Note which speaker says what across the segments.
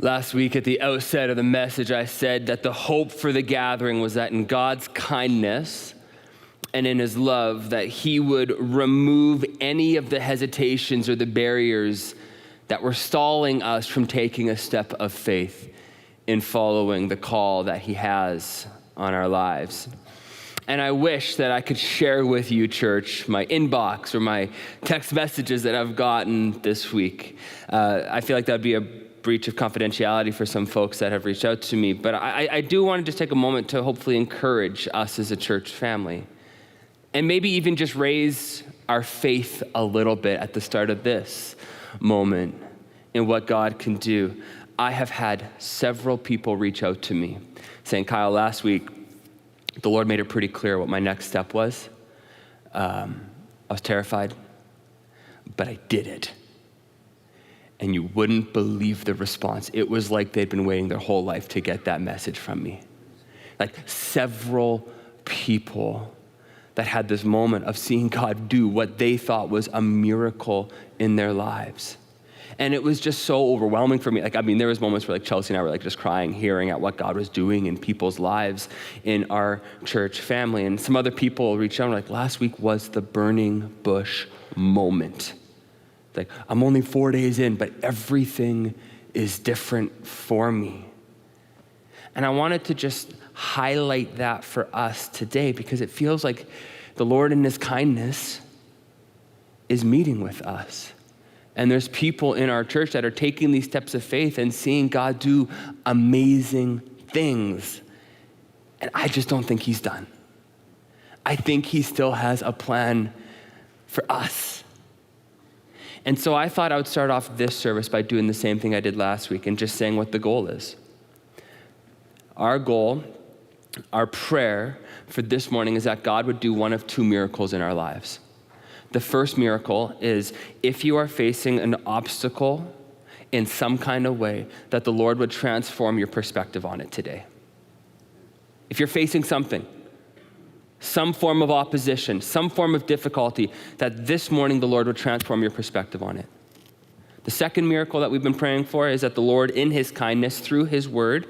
Speaker 1: Last week at the outset of the message, I said that the hope for the gathering was that in God's kindness and in his love, that he would remove any of the hesitations or the barriers that were stalling us from taking a step of faith in following the call that he has on our lives. And I wish that I could share with you, church, my inbox or my text messages that I've gotten this week. I feel like that'd be a breach of confidentiality for some folks that have reached out to me. But I do want to just take a moment to hopefully encourage us as a church family. And maybe even just raise our faith a little bit at the start of this moment in what God can do. I have had several people reach out to me saying, Kyle, last week, the Lord made it pretty clear what my next step was. I was terrified, but I did it. And you wouldn't believe the response. It was like they'd been waiting their whole life to get that message from me. Like several people that had this moment of seeing God do what they thought was a miracle in their lives. And it was just so overwhelming for me. There was moments where Chelsea and I were just crying, hearing at what God was doing in people's lives in our church family. And some other people reached out and were last week was the burning bush moment. I'm only 4 days in, but everything is different for me. And I wanted to just highlight that for us today because it feels like the Lord in his kindness is meeting with us. And there's people in our church that are taking these steps of faith and seeing God do amazing things. And I just don't think he's done. I think he still has a plan for us. And so I thought I would start off this service by doing the same thing I did last week and just saying what the goal is. Our goal, our prayer for this morning is that God would do one of two miracles in our lives. The first miracle is if you are facing an obstacle in some kind of way, that the Lord would transform your perspective on it today. If you're facing something, some form of opposition, some form of difficulty, that this morning the Lord would transform your perspective on it. The second miracle that we've been praying for is that the Lord, in his kindness, through his word,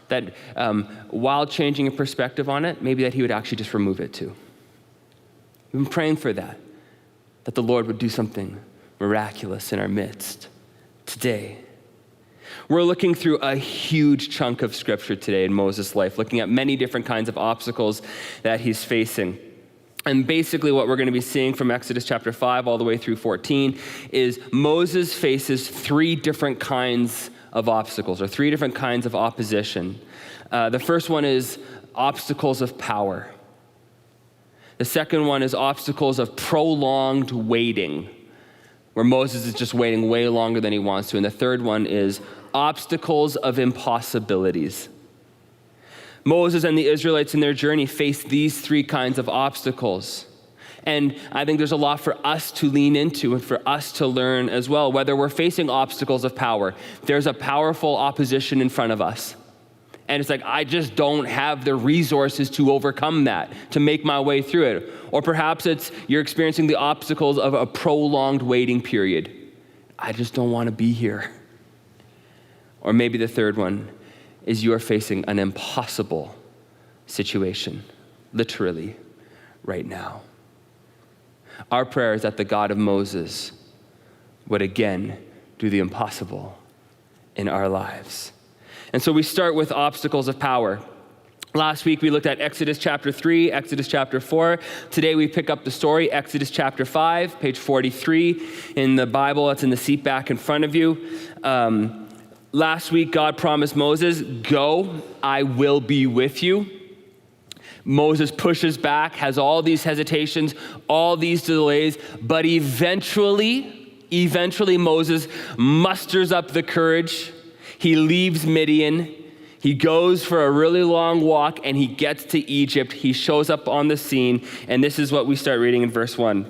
Speaker 1: that while changing your perspective on it, maybe that he would actually just remove it too. We've been praying for that the Lord would do something miraculous in our midst today. We're looking through a huge chunk of scripture today in Moses' life, looking at many different kinds of obstacles that he's facing. And basically what we're going to be seeing from Exodus chapter 5 all the way through 14 is Moses faces three different kinds of obstacles or three different kinds of opposition. The first one is obstacles of power. The second one is obstacles of prolonged waiting, where Moses is just waiting way longer than he wants to. And the third one is obstacles of impossibilities. Moses and the Israelites in their journey faced these three kinds of obstacles. And I think there's a lot for us to lean into and for us to learn as well. Whether we're facing obstacles of power, there's a powerful opposition in front of us. And it's I just don't have the resources to overcome that, to make my way through it. Or perhaps it's you're experiencing the obstacles of a prolonged waiting period. I just don't want to be here. Or maybe the third one is you are facing an impossible situation, literally, right now. Our prayer is that the God of Moses would again do the impossible in our lives. And so we start with obstacles of power. Last week we looked at Exodus chapter 3, Exodus chapter 4. Today we pick up the story, Exodus chapter 5, page 43 in the Bible. That's in the seat back in front of you. Last week God promised Moses, "Go, I will be with you." Moses pushes back, has all these hesitations, all these delays, but eventually Moses musters up the courage. He leaves Midian. He goes for a really long walk and he gets to Egypt. He shows up on the scene, and this is what we start reading in verse 1.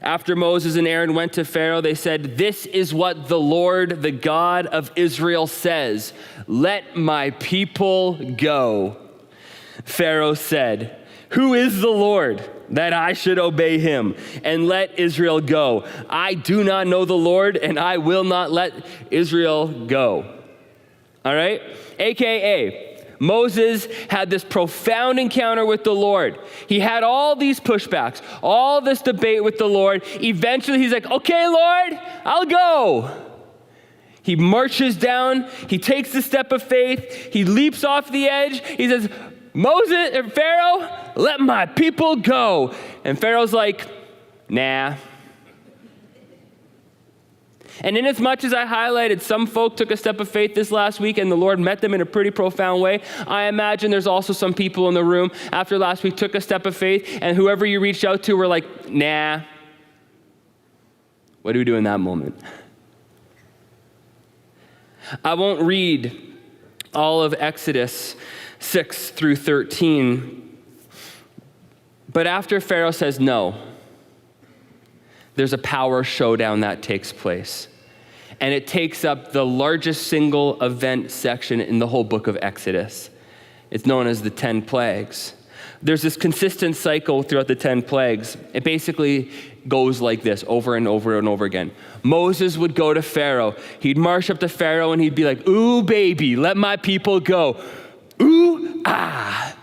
Speaker 1: After Moses and Aaron went to Pharaoh, they said, "This is what the Lord, the God of Israel says, 'Let my people go.'" Pharaoh said, "Who is the Lord that I should obey him and let Israel go. I do not know the Lord, and I will not let Israel go. All right? AKA, Moses had this profound encounter with the Lord. He had all these pushbacks, all this debate with the Lord. Eventually, he's like, okay, Lord, I'll go. He marches down. He takes the step of faith. He leaps off the edge. He says, Pharaoh, let my people go. And Pharaoh's like, nah. And inasmuch as I highlighted some folk took a step of faith this last week and the Lord met them in a pretty profound way, I imagine there's also some people in the room after last week took a step of faith and whoever you reached out to were like, nah. What do we do in that moment? I won't read all of Exodus 6 through 13, but after Pharaoh says no, there's a power showdown that takes place. And it takes up the largest single event section in the whole book of Exodus. It's known as the 10 plagues. There's this consistent cycle throughout the 10 plagues. It basically goes like this over and over and over again. Moses would go to Pharaoh. He'd march up to Pharaoh and he'd be like, ooh, baby, let my people go. Ooh, ah.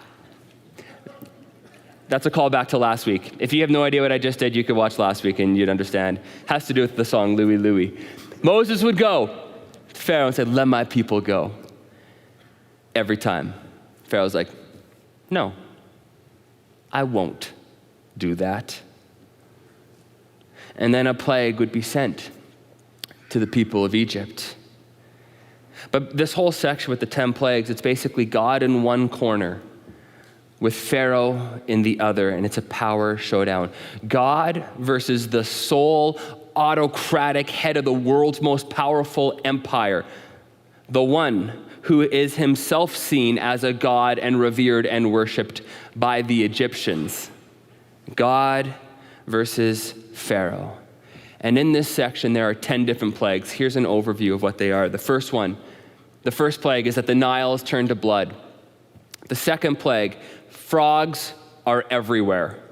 Speaker 1: That's a callback to last week. If you have no idea what I just did, you could watch last week and you'd understand. It has to do with the song Louie Louie. Moses would go to Pharaoh and say, let my people go. Every time. Pharaoh's like, no, I won't do that. And then a plague would be sent to the people of Egypt. But this whole section with the 10 plagues, it's basically God in one corner with Pharaoh in the other, and it's a power showdown. God versus the sole autocratic head of the world's most powerful empire, the one who is himself seen as a god and revered and worshiped by the Egyptians. God versus Pharaoh. And in this section, there are 10 different plagues. Here's an overview of what they are. The first plague is that the Nile is turned to blood. The second plague, frogs are everywhere.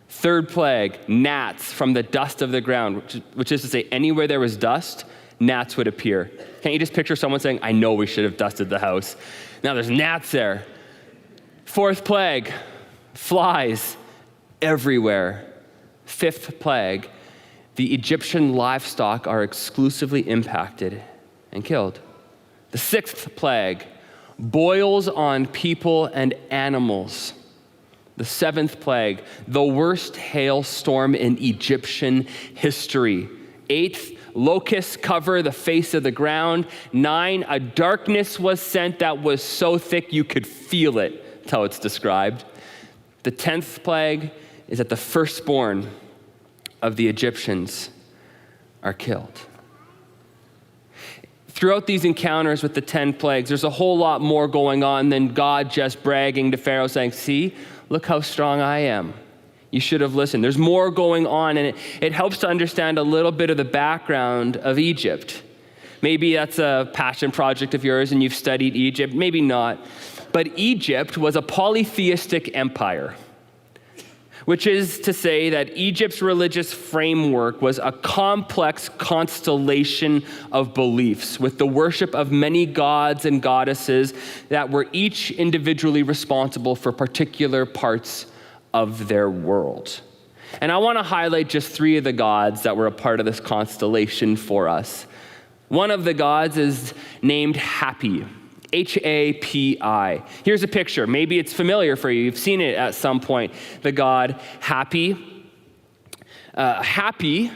Speaker 1: Third plague, gnats from the dust of the ground, which is to say, anywhere there was dust, gnats would appear. Can't you just picture someone saying, I know we should have dusted the house. Now there's gnats there. Fourth plague, flies everywhere. Fifth plague, the Egyptian livestock are exclusively impacted and killed. The sixth plague, boils on people and animals. The seventh plague, the worst hailstorm in Egyptian history. Eighth, locusts cover the face of the ground. 9, a darkness was sent that was so thick you could feel it. That's how it's described. The 10th plague is that the firstborn of the Egyptians are killed. Throughout these encounters with the 10 plagues, there's a whole lot more going on than God just bragging to Pharaoh saying, see, look how strong I am. You should have listened. There's more going on, and it helps to understand a little bit of the background of Egypt. Maybe that's a passion project of yours and you've studied Egypt, maybe not. But Egypt was a polytheistic empire, which is to say that Egypt's religious framework was a complex constellation of beliefs with the worship of many gods and goddesses that were each individually responsible for particular parts of their world. And I want to highlight just 3 of the gods that were a part of this constellation for us. One of the gods is named Happy. Hapi. Here's a picture. Maybe it's familiar for you. You've seen it at some point. The god Happy. Happy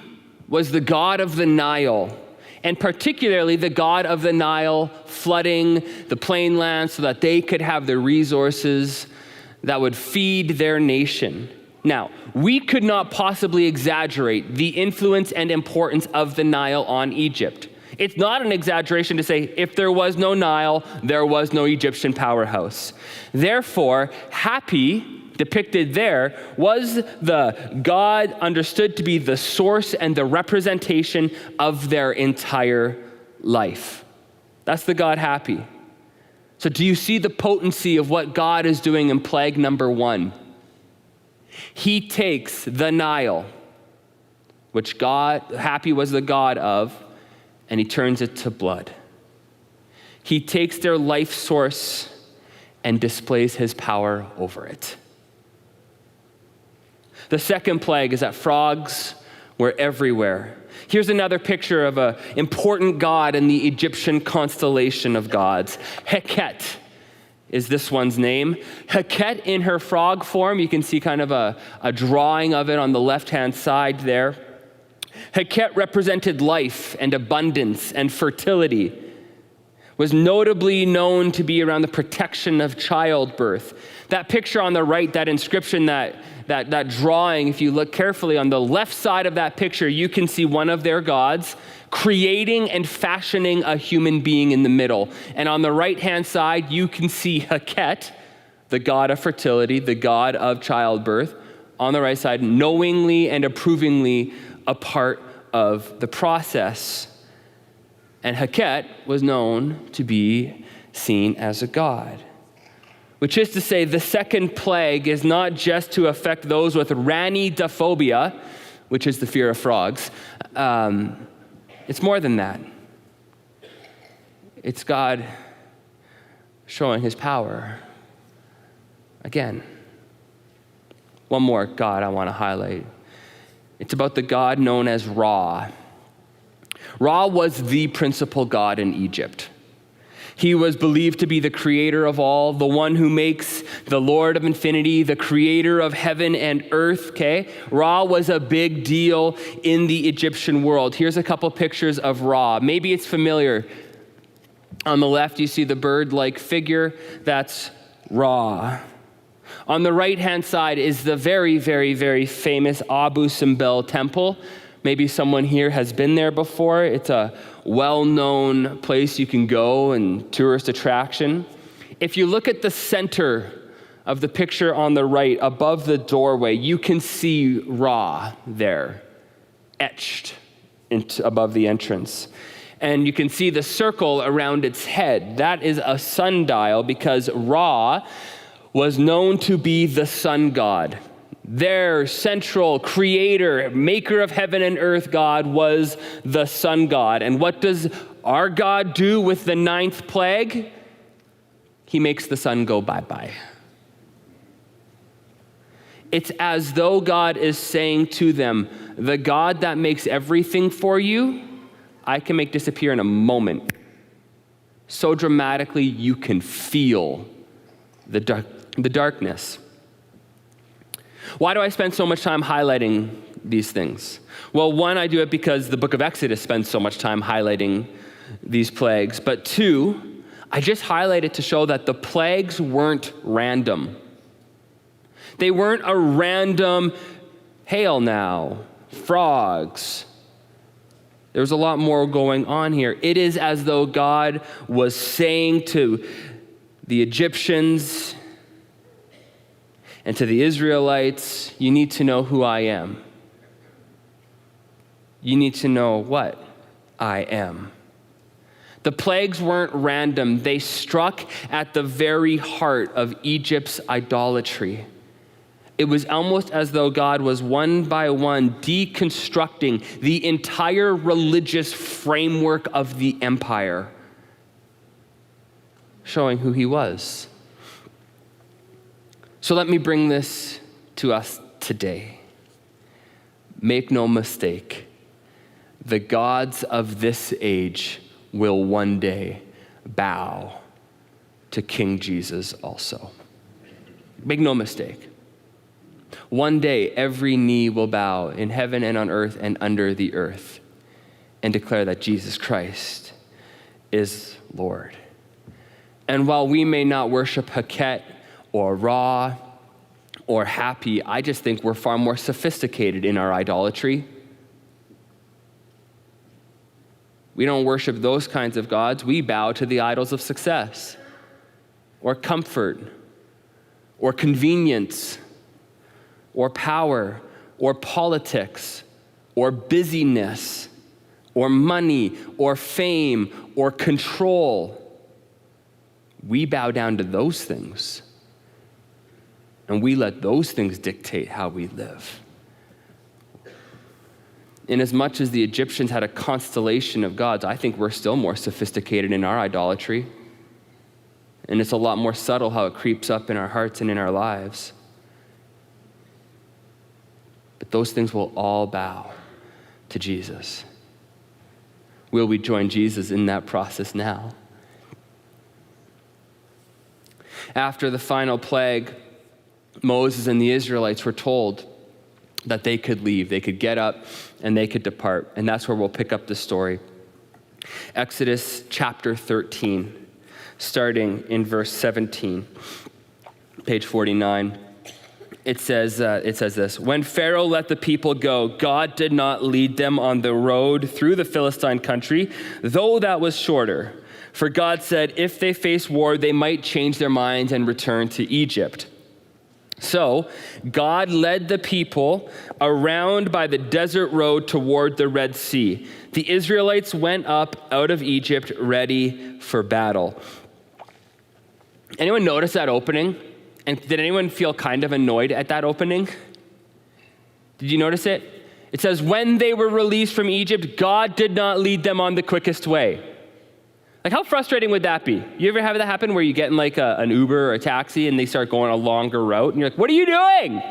Speaker 1: was the god of the Nile, and particularly the god of the Nile flooding the plainlands so that they could have the resources that would feed their nation. Now, we could not possibly exaggerate the influence and importance of the Nile on Egypt. It's not an exaggeration to say if there was no Nile, there was no Egyptian powerhouse. Therefore, Happy, depicted there, was the god understood to be the source and the representation of their entire life. That's the god Happy. So do you see the potency of what God is doing in plague number 1? He takes the Nile, which Happy was the god of, and he turns it to blood. He takes their life source and displays his power over it. The second plague is that frogs were everywhere. Here's another picture of an important god in the Egyptian constellation of gods. Heket is this one's name. Heket in her frog form, you can see kind of a drawing of it on the left-hand side there. Heket represented life and abundance and fertility, was notably known to be around the protection of childbirth. That picture on the right, that inscription, that drawing, if you look carefully on the left side of that picture, you can see one of their gods creating and fashioning a human being in the middle. And on the right-hand side, you can see Heket, the god of fertility, the god of childbirth, on the right side, knowingly and approvingly a part of the process. And Heket was known to be seen as a god. Which is to say, the second plague is not just to affect those with ranidophobia, which is the fear of frogs. It's more than that. It's God showing his power. Again, one more God I want to highlight. It's about the God known as Ra. Ra was the principal god in Egypt. He was believed to be the creator of all, the one who makes the Lord of infinity, the creator of heaven and earth, okay? Ra was a big deal in the Egyptian world. Here's a couple pictures of Ra. Maybe it's familiar. On the left, you see the bird-like figure. That's Ra. On the right-hand side is the very, very, very famous Abu Simbel temple. Maybe someone here has been there before. It's a well-known place you can go and tourist attraction. If you look at the center of the picture on the right, above the doorway, you can see Ra there, etched above the entrance. And you can see the circle around its head. That is a sundial because Ra was known to be the sun god. Their central creator, maker of heaven and earth God was the sun god. And what does our God do with the 9th plague? He makes the sun go bye-bye. It's as though God is saying to them, the God that makes everything for you, I can make disappear in a moment. So dramatically you can feel the darkness. Why do I spend so much time highlighting these things? Well, one, I do it because the book of Exodus spends so much time highlighting these plagues. But two, I just highlight it to show that the plagues weren't random. They weren't a random, hail now, frogs. There's a lot more going on here. It is as though God was saying to the Egyptians and to the Israelites, you need to know who I am. You need to know what I am. The plagues weren't random. They struck at the very heart of Egypt's idolatry. It was almost as though God was one by one deconstructing the entire religious framework of the empire, showing who he was. So let me bring this to us today. Make no mistake, the gods of this age will one day bow to King Jesus also. Make no mistake. One day, every knee will bow in heaven and on earth and under the earth and declare that Jesus Christ is Lord. And while we may not worship Heket or Ra or Happy, I just think we're far more sophisticated in our idolatry. We don't worship those kinds of gods. We bow to the idols of success or comfort or convenience or power or politics or busyness or money or fame or control. We bow down to those things. And we let those things dictate how we live. Inasmuch as the Egyptians had a constellation of gods, I think we're still more sophisticated in our idolatry. And it's a lot more subtle how it creeps up in our hearts and in our lives. But those things will all bow to Jesus. Will we join Jesus in that process now? After the final plague, Moses and the Israelites were told that they could leave. They could get up and they could depart. And that's where we'll pick up the story. Exodus chapter 13, starting in verse 17, page 49. It says this: When Pharaoh let the people go, God did not lead them on the road through the Philistine country, though that was shorter. For God said if they face war, they might change their minds and return to Egypt. So God led the people around by the desert road toward the Red Sea. The Israelites went up out of Egypt ready for battle. Anyone notice that opening? And did anyone feel kind of annoyed at that opening? Did you notice it? It says, when they were released from Egypt, God did not lead them on the quickest way. Like, how frustrating would that be? You ever have that happen where you get in like an Uber or a taxi and they start going a longer route and you're like, what are you doing?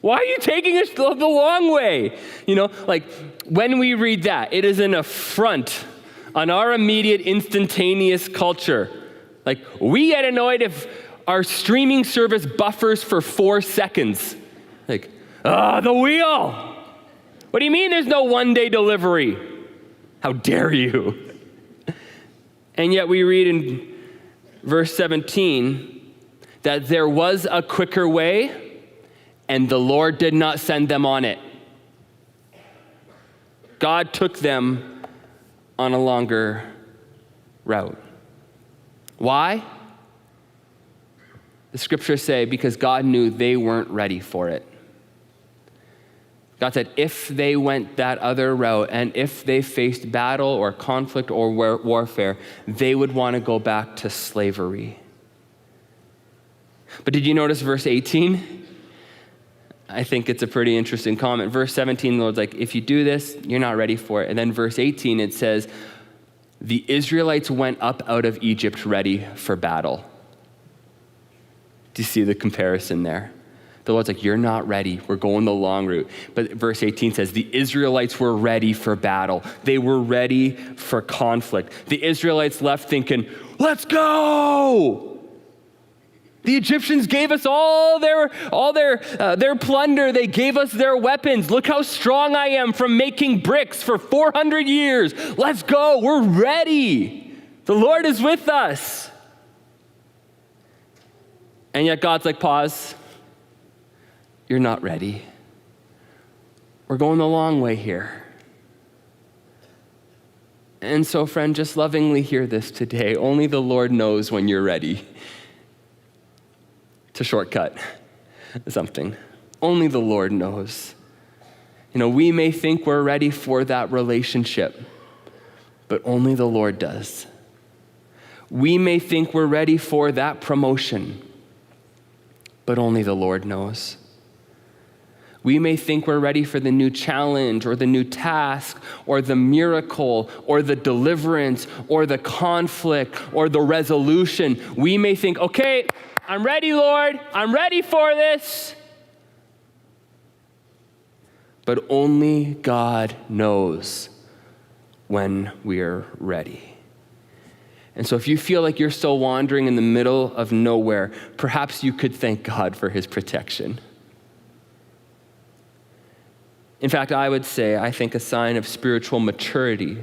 Speaker 1: Why are you taking us the long way? You know, like when we read that, it is an affront on our immediate instantaneous culture. Like, we get annoyed if our streaming service buffers for 4 seconds. Like, the wheel. What do you mean there's no one-day delivery? How dare you? And yet we read in verse 17 that there was a quicker way and the Lord did not send them on it. God took them on a longer route. Why? The scriptures say because God knew they weren't ready for it. God said if they went that other route and if they faced battle or conflict or warfare, they would want to go back to slavery. But did you notice verse 18? I think it's a pretty interesting comment. Verse 17, the Lord's like, if you do this, you're not ready for it. And then verse 18, it says, the Israelites went up out of Egypt ready for battle. Do you see the comparison there? The Lord's like, you're not ready. We're going the long route. But verse 18 says, the Israelites were ready for battle. They were ready for conflict. The Israelites left thinking, let's go. The Egyptians gave us all their plunder. They gave us their weapons. Look how strong I am from making bricks for 400 years. Let's go. We're ready. The Lord is with us. And yet God's like, pause. You're not ready. We're going the long way here. And so, friend, just lovingly hear this today. Only the Lord knows when you're ready to shortcut something. Only the Lord knows. You know, we may think we're ready for that relationship, but only the Lord does. We may think we're ready for that promotion, but only the Lord knows. We may think we're ready for the new challenge or the new task or the miracle or the deliverance or the conflict or the resolution. We may think, okay, I'm ready, Lord. I'm ready for this. But only God knows when we're ready. And so if you feel like you're still wandering in the middle of nowhere, perhaps you could thank God for his protection. In fact, I would say, I think a sign of spiritual maturity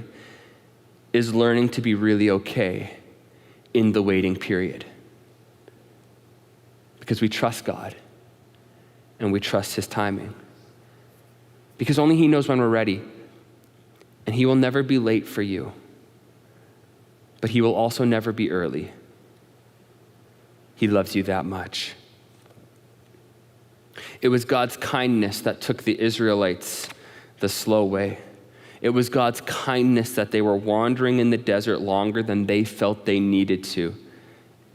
Speaker 1: is learning to be really okay in the waiting period. Because we trust God and we trust his timing. Because only he knows when we're ready. And he will never be late for you. But he will also never be early. He loves you that much. It was God's kindness that took the Israelites the slow way. It was God's kindness that they were wandering in the desert longer than they felt they needed to.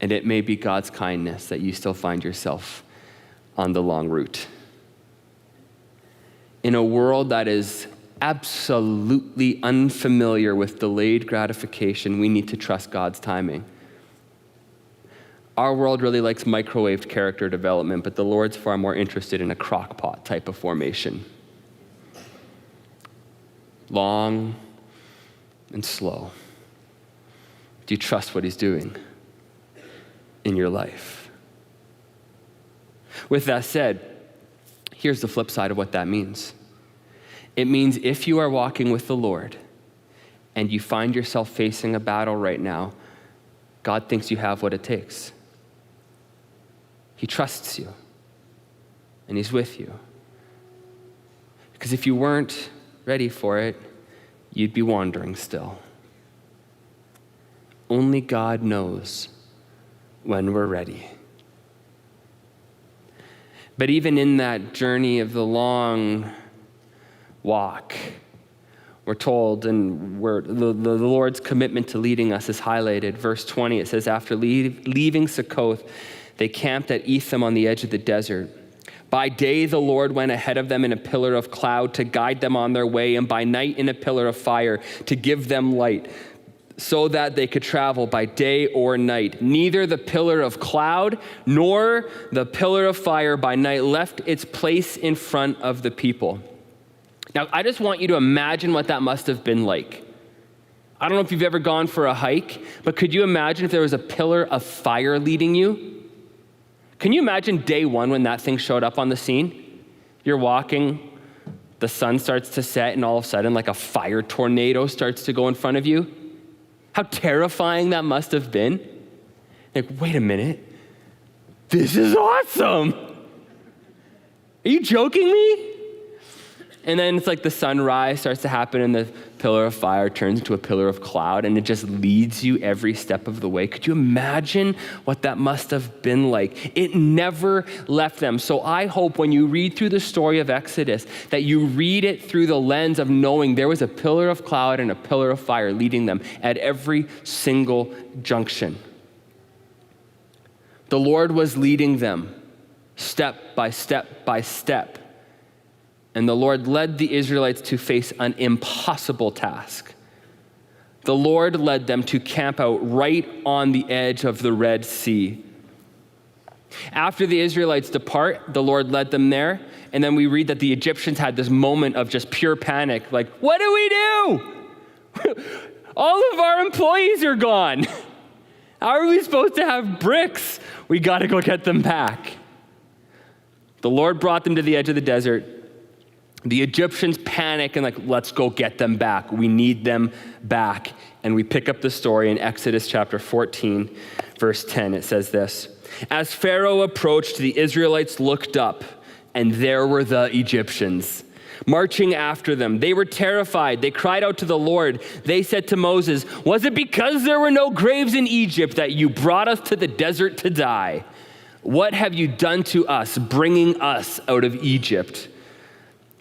Speaker 1: And it may be God's kindness that you still find yourself on the long route. In a world that is absolutely unfamiliar with delayed gratification, we need to trust God's timing. Our world really likes microwaved character development, but the Lord's far more interested in a crock pot type of formation. Long and slow. Do you trust what he's doing in your life? With that said, here's the flip side of what that means. It means if you are walking with the Lord and you find yourself facing a battle right now, God thinks you have what it takes. He trusts you, and he's with you. Because if you weren't ready for it, you'd be wandering still. Only God knows when we're ready. But even in that journey of the long walk, we're told, and the Lord's commitment to leading us is highlighted. Verse 20, it says, after leaving Succoth, they camped at Etham on the edge of the desert. By day, the Lord went ahead of them in a pillar of cloud to guide them on their way, and by night in a pillar of fire to give them light, so that they could travel by day or night. Neither the pillar of cloud nor the pillar of fire by night left its place in front of the people. Now, I just want you to imagine what that must have been like. I don't know if you've ever gone for a hike, but could you imagine if there was a pillar of fire leading you? Can you imagine day one when that thing showed up on the scene? You're walking, the sun starts to set, and all of a sudden, like a fire tornado starts to go in front of you. How terrifying that must have been. Like, wait a minute, this is awesome. Are you joking me? And then it's like the sunrise starts to happen and the pillar of fire turns into a pillar of cloud and it just leads you every step of the way. Could you imagine what that must have been like? It never left them. So I hope when you read through the story of Exodus that you read it through the lens of knowing there was a pillar of cloud and a pillar of fire leading them at every single junction. The Lord was leading them step by step by step. And the Lord led the Israelites to face an impossible task. The Lord led them to camp out right on the edge of the Red Sea. After the Israelites depart, the Lord led them there. And then we read that the Egyptians had this moment of just pure panic. Like, what do we do? All of our employees are gone. How are we supposed to have bricks? We got to go get them back. The Lord brought them to the edge of the desert. The Egyptians panic and like, let's go get them back. We need them back. And we pick up the story in Exodus chapter 14, verse 10. It says this, as Pharaoh approached, the Israelites looked up, and there were the Egyptians marching after them. They were terrified. They cried out to the Lord. They said to Moses, was it because there were no graves in Egypt that you brought us to the desert to die? What have you done to us, bringing us out of Egypt?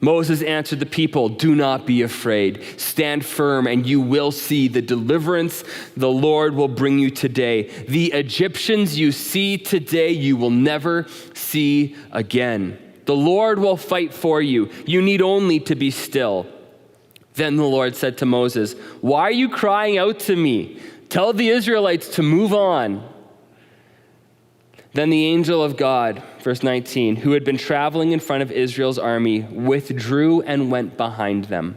Speaker 1: Moses answered the people, do not be afraid. Stand firm and you will see the deliverance the Lord will bring you today. The Egyptians you see today, you will never see again. The Lord will fight for you. You need only to be still. Then the Lord said to Moses, why are you crying out to me? Tell the Israelites to move on. Then the angel of God, verse 19, who had been traveling in front of Israel's army, withdrew and went behind them.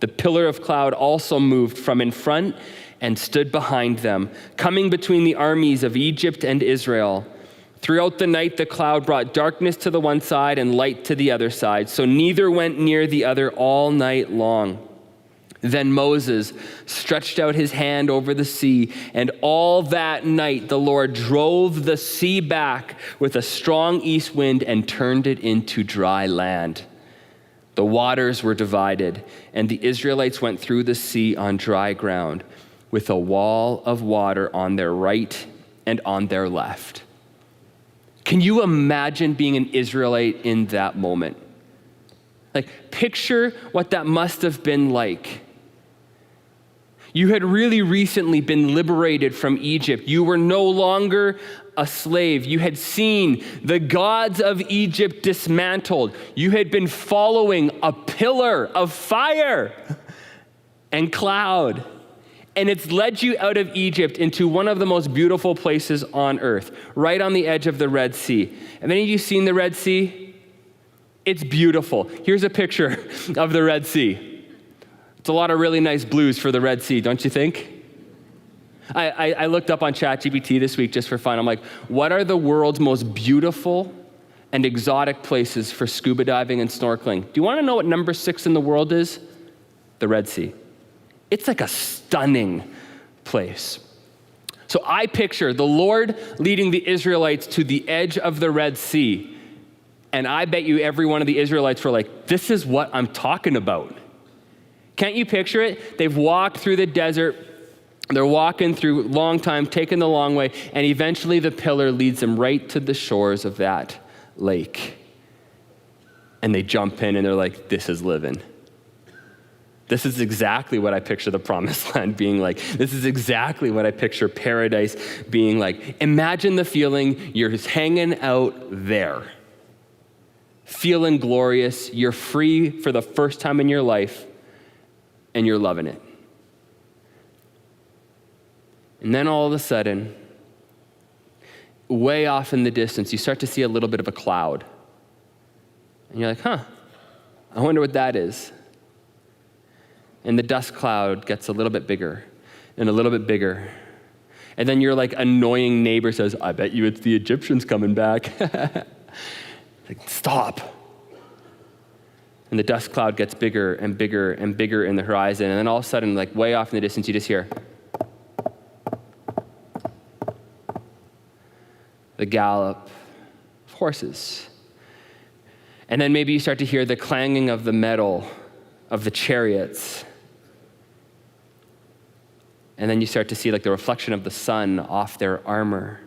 Speaker 1: The pillar of cloud also moved from in front and stood behind them, coming between the armies of Egypt and Israel. Throughout the night, the cloud brought darkness to the one side and light to the other side, so neither went near the other all night long. Then Moses stretched out his hand over the sea, and all that night the Lord drove the sea back with a strong east wind and turned it into dry land. The waters were divided, and the Israelites went through the sea on dry ground, with a wall of water on their right and on their left. Can you imagine being an Israelite in that moment? Like, picture what that must have been like. You had really recently been liberated from Egypt. You were no longer a slave. You had seen the gods of Egypt dismantled. You had been following a pillar of fire and cloud. And it's led you out of Egypt into one of the most beautiful places on earth, right on the edge of the Red Sea. Have any of you seen the Red Sea? It's beautiful. Here's a picture of the Red Sea. It's a lot of really nice blues for the Red Sea, don't you think? I looked up on ChatGPT this week just for fun. I'm like, what are the world's most beautiful and exotic places for scuba diving and snorkeling? Do you want to know what number 6 in the world is? The Red Sea. It's like a stunning place. So I picture the Lord leading the Israelites to the edge of the Red Sea. And I bet you every one of the Israelites were like, this is what I'm talking about. Can't you picture it? They've walked through the desert. They're walking through a long time, taking the long way, and eventually the pillar leads them right to the shores of that lake. And they jump in and they're like, this is living. This is exactly what I picture the promised land being like. This is exactly what I picture paradise being like. Imagine the feeling you're just hanging out there, feeling glorious. You're free for the first time in your life, and you're loving it. And then all of a sudden, way off in the distance, you start to see a little bit of a cloud. And you're like, I wonder what that is. And the dust cloud gets a little bit bigger and a little bit bigger. And then your like annoying neighbor says, I bet you it's the Egyptians coming back. Like, stop. And the dust cloud gets bigger and bigger and bigger in the horizon. And then all of a sudden, like way off in the distance, you just hear the gallop of horses. And then maybe you start to hear the clanging of the metal of the chariots. And then you start to see like the reflection of the sun off their armor.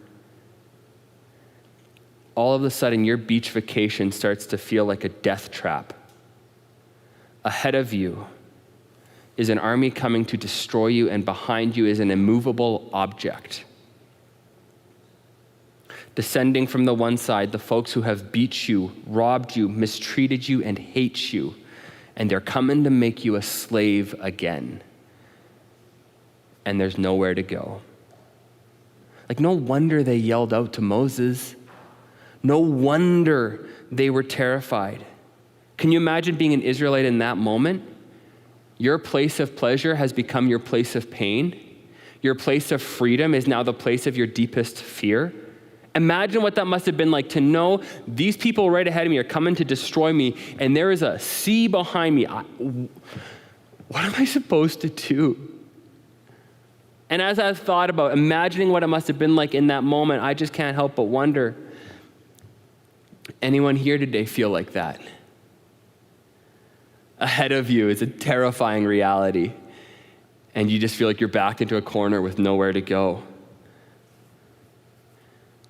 Speaker 1: All of a sudden, your beach vacation starts to feel like a death trap. Ahead of you is an army coming to destroy you, and behind you is an immovable object. Descending from the one side, the folks who have beat you, robbed you, mistreated you, and hate you, and they're coming to make you a slave again. And there's nowhere to go. Like, no wonder they yelled out to Moses. No wonder they were terrified. Can you imagine being an Israelite in that moment? Your place of pleasure has become your place of pain. Your place of freedom is now the place of your deepest fear. Imagine what that must have been like to know these people right ahead of me are coming to destroy me, and there is a sea behind me. What am I supposed to do? And as I've thought about imagining what it must have been like in that moment, I just can't help but wonder, anyone here today feel like that? Ahead of you is a terrifying reality, and you just feel like you're backed into a corner with nowhere to go.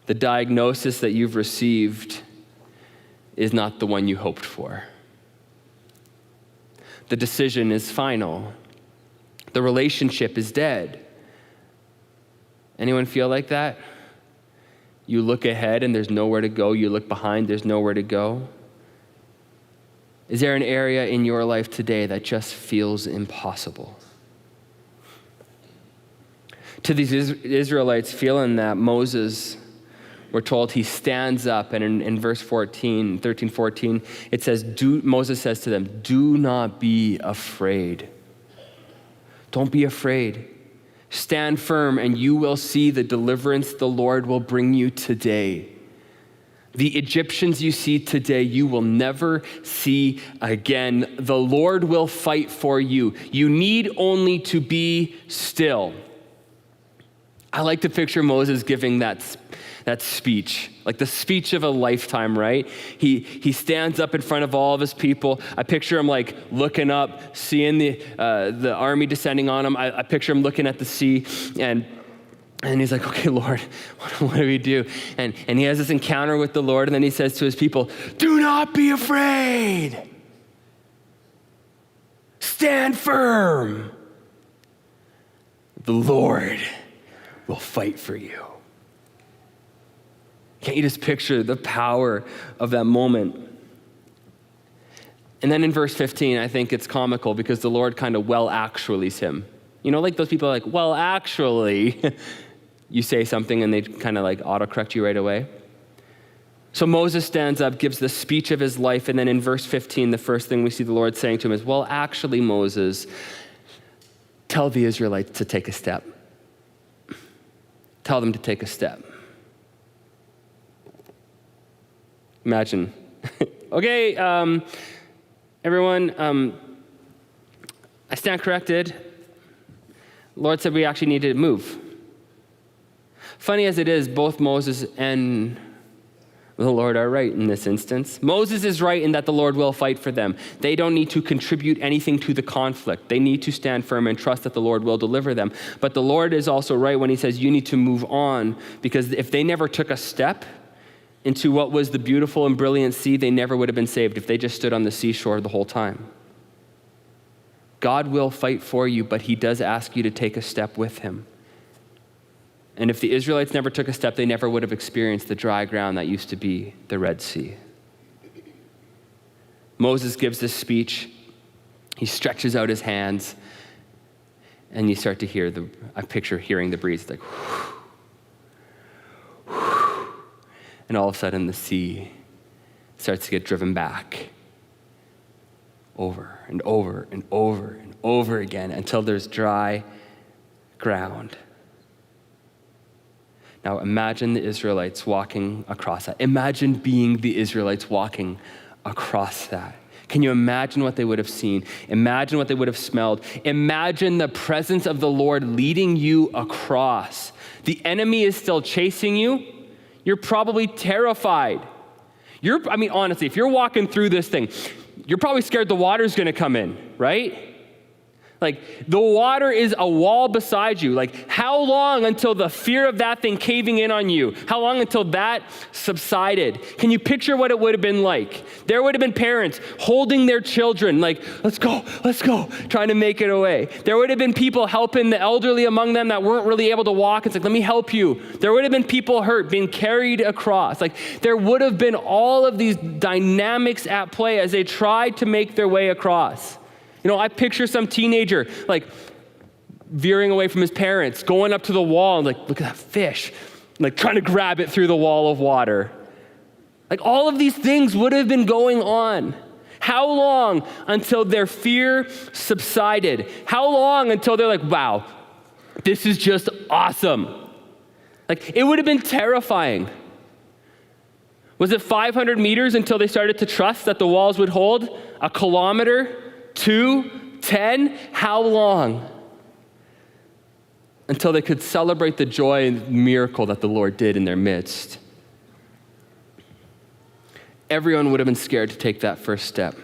Speaker 1: The diagnosis that you've received is not the one you hoped for. The decision is final. The relationship is dead. Anyone feel like that? You look ahead and there's nowhere to go. You look behind, there's nowhere to go. Is there an area in your life today that just feels impossible? To these Israelites feeling that, Moses, we're told he stands up, and in verse 13, 14, it says, Moses says to them, do not be afraid. Don't be afraid. Stand firm, and you will see the deliverance the Lord will bring you today. The Egyptians you see today, you will never see again. The Lord will fight for you. You need only to be still. I like to picture Moses giving that speech, like the speech of a lifetime, right? He stands up in front of all of his people. I picture him like looking up, seeing the army descending on him. I picture him looking at the sea, and he's like, okay, Lord, what do we do? And he has this encounter with the Lord, and then he says to his people, do not be afraid. Stand firm. the Lord will fight for you. Can't you just picture the power of that moment? And then in verse 15, I think it's comical because the Lord kind of actuallys him. You know, like those people are like, well, actually, you say something and they kind of like autocorrect you right away. So Moses stands up, gives the speech of his life, and then in verse 15, the first thing we see the Lord saying to him is, well, actually, Moses, tell the Israelites to take a step. Tell them to take a step. Imagine, okay, everyone, I stand corrected. Lord said we actually need to move. Funny as it is, both Moses and the Lord are right in this instance. Moses is right in that the Lord will fight for them. They don't need to contribute anything to the conflict. They need to stand firm and trust that the Lord will deliver them. But the Lord is also right when he says you need to move on, because if they never took a step into what was the beautiful and brilliant sea, they never would have been saved if they just stood on the seashore the whole time. God will fight for you, but he does ask you to take a step with him. And if the Israelites never took a step, they never would have experienced the dry ground that used to be the Red Sea. Moses gives this speech. He stretches out his hands, and you start to hear I picture hearing the breeze. It's like, whew, whew. And all of a sudden the sea starts to get driven back over and over and over and over again until there's dry ground. Now imagine the Israelites walking across that. Imagine being the Israelites walking across that. Can you imagine what they would have seen? Imagine what they would have smelled. Imagine the presence of the Lord leading you across. The enemy is still chasing you. You're probably terrified. Honestly, if you're walking through this thing, you're probably scared the water's gonna come in, right? Like, the water is a wall beside you. Like, how long until the fear of that thing caving in on you? How long until that subsided? Can you picture what it would have been like? There would have been parents holding their children, like, let's go, trying to make it away. There would have been people helping the elderly among them that weren't really able to walk. It's like, let me help you. There would have been people hurt, being carried across. Like, there would have been all of these dynamics at play as they tried to make their way across. You know, I picture some teenager like veering away from his parents, going up to the wall and like, look at that fish, like trying to grab it through the wall of water. Like, all of these things would have been going on. How long until their fear subsided? How long until they're like, wow, this is just awesome? Like, it would have been terrifying. Was it 500 meters until they started to trust that the walls would hold? A kilometer? 2, 10, how long? Until they could celebrate the joy and miracle that the Lord did in their midst. Everyone would have been scared to take that first step.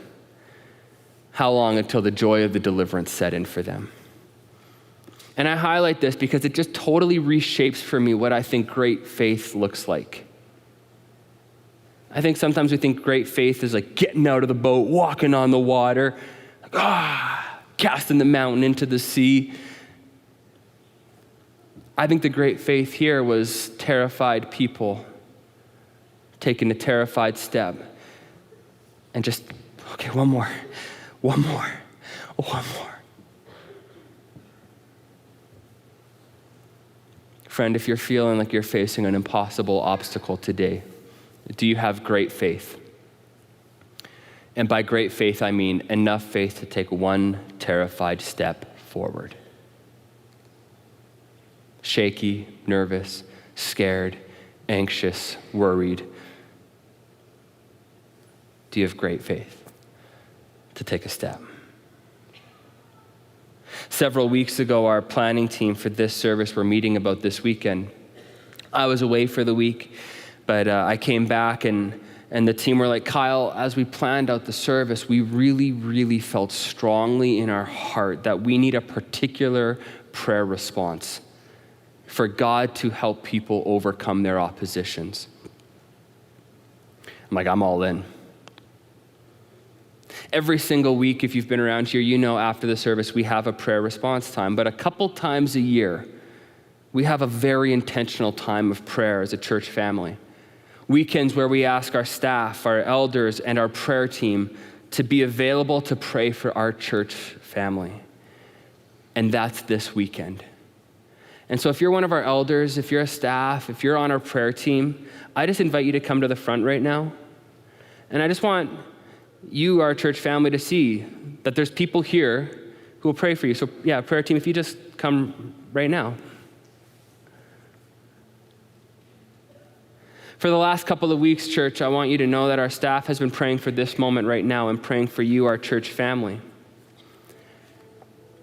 Speaker 1: How long until the joy of the deliverance set in for them? And I highlight this because it just totally reshapes for me what I think great faith looks like. I think sometimes we think great faith is like getting out of the boat, walking on the water, casting the mountain into the sea. I think the great faith here was terrified people taking a terrified step and just, okay, one more. Friend, if you're feeling like you're facing an impossible obstacle today, do you have great faith? And by great faith, I mean enough faith to take one terrified step forward. Shaky, nervous, scared, anxious, worried. Do you have great faith to take a step? Several weeks ago, our planning team for this service were meeting about this weekend. I was away for the week, but I came back and the team were like, Kyle, as we planned out the service, we really, really felt strongly in our heart that we need a particular prayer response for God to help people overcome their oppositions. I'm like, I'm all in. Every single week, if you've been around here, you know after the service we have a prayer response time, but a couple times a year, we have a very intentional time of prayer as a church family. Weekends where we ask our staff, our elders, and our prayer team to be available to pray for our church family. And that's this weekend. And so if you're one of our elders, if you're a staff, if you're on our prayer team, I just invite you to come to the front right now. And I just want you, our church family, to see that there's people here who will pray for you. So yeah, prayer team, if you just come right now. For the last couple of weeks, church, I want you to know that our staff has been praying for this moment right now and praying for you, our church family.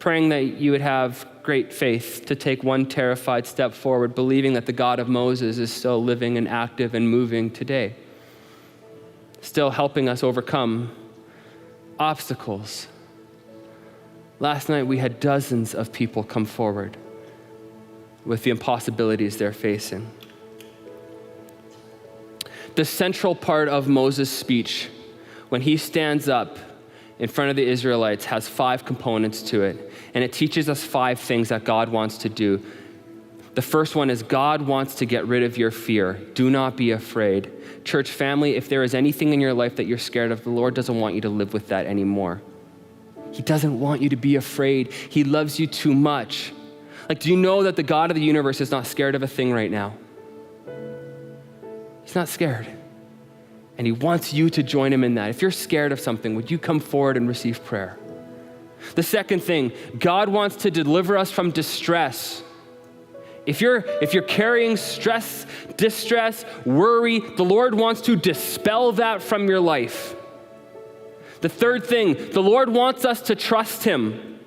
Speaker 1: Praying that you would have great faith to take one terrified step forward, believing that the God of Moses is still living and active and moving today, still helping us overcome obstacles. Last night, we had dozens of people come forward with the impossibilities they're facing. The central part of Moses' speech, when he stands up in front of the Israelites, has 5 components to it, and it teaches us 5 things that God wants to do. The first one is God wants to get rid of your fear. Do not be afraid. Church family, if there is anything in your life that you're scared of, the Lord doesn't want you to live with that anymore. He doesn't want you to be afraid. He loves you too much. Like, do you know that the God of the universe is not scared of a thing right now? He's not scared. And he wants you to join him in that. If you're scared of something, would you come forward and receive prayer? The second thing, God wants to deliver us from distress. If you're carrying stress, distress, worry, the Lord wants to dispel that from your life. The third thing, the Lord wants us to trust him.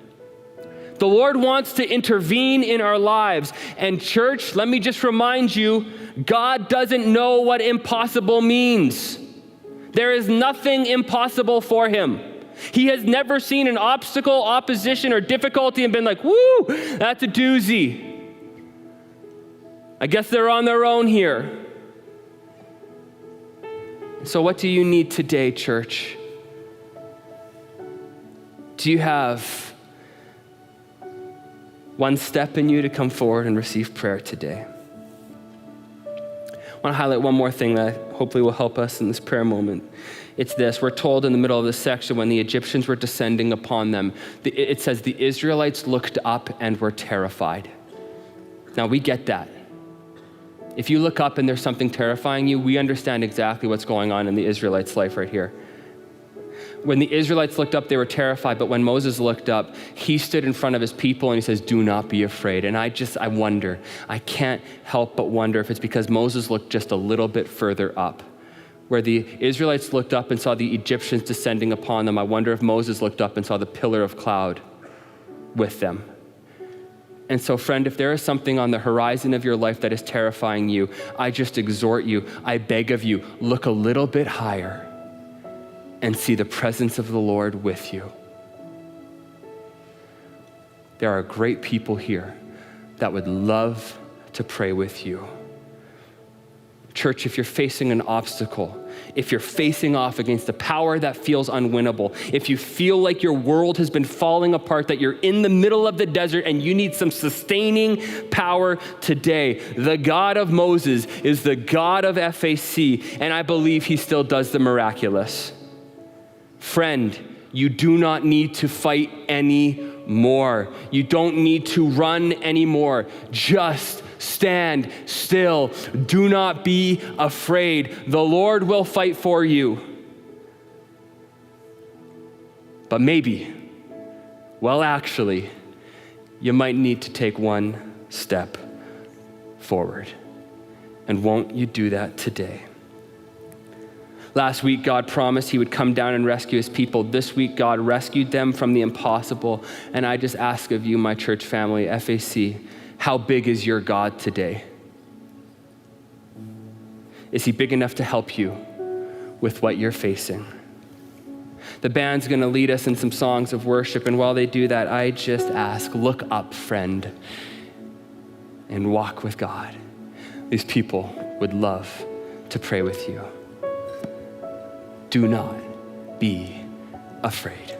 Speaker 1: The Lord wants to intervene in our lives. And church, let me just remind you, God doesn't know what impossible means. There is nothing impossible for him. He has never seen an obstacle, opposition, or difficulty and been like, woo, that's a doozy. I guess they're on their own here. So what do you need today, church? Do you have one step in you to come forward and receive prayer today? I want to highlight one more thing that hopefully will help us in this prayer moment. It's this. We're told in the middle of this section when the Egyptians were descending upon them, it says the Israelites looked up and were terrified. Now we get that. If you look up and there's something terrifying you, we understand exactly what's going on in the Israelites' life right here. When the Israelites looked up, they were terrified, but when Moses looked up, he stood in front of his people and he says, do not be afraid. And I wonder, I can't help but wonder if it's because Moses looked just a little bit further up. Where the Israelites looked up and saw the Egyptians descending upon them, I wonder if Moses looked up and saw the pillar of cloud with them. And so, friend, if there is something on the horizon of your life that is terrifying you, I just exhort you, I beg of you, look a little bit higher and see the presence of the Lord with you. There are great people here that would love to pray with you. Church, if you're facing an obstacle, if you're facing off against a power that feels unwinnable, if you feel like your world has been falling apart, that you're in the middle of the desert and you need some sustaining power today, the God of Moses is the God of FAC, and I believe he still does the miraculous. Friend, you do not need to fight anymore. You don't need to run anymore. Just stand still. Do not be afraid. The Lord will fight for you. But maybe, well, actually, you might need to take one step forward. And won't you do that today? Last week, God promised he would come down and rescue his people. This week, God rescued them from the impossible. And I just ask of you, my church family, FAC, how big is your God today? Is he big enough to help you with what you're facing? The band's gonna lead us in some songs of worship, and while they do that, I just ask, look up, friend, and walk with God. These people would love to pray with you. Do not be afraid.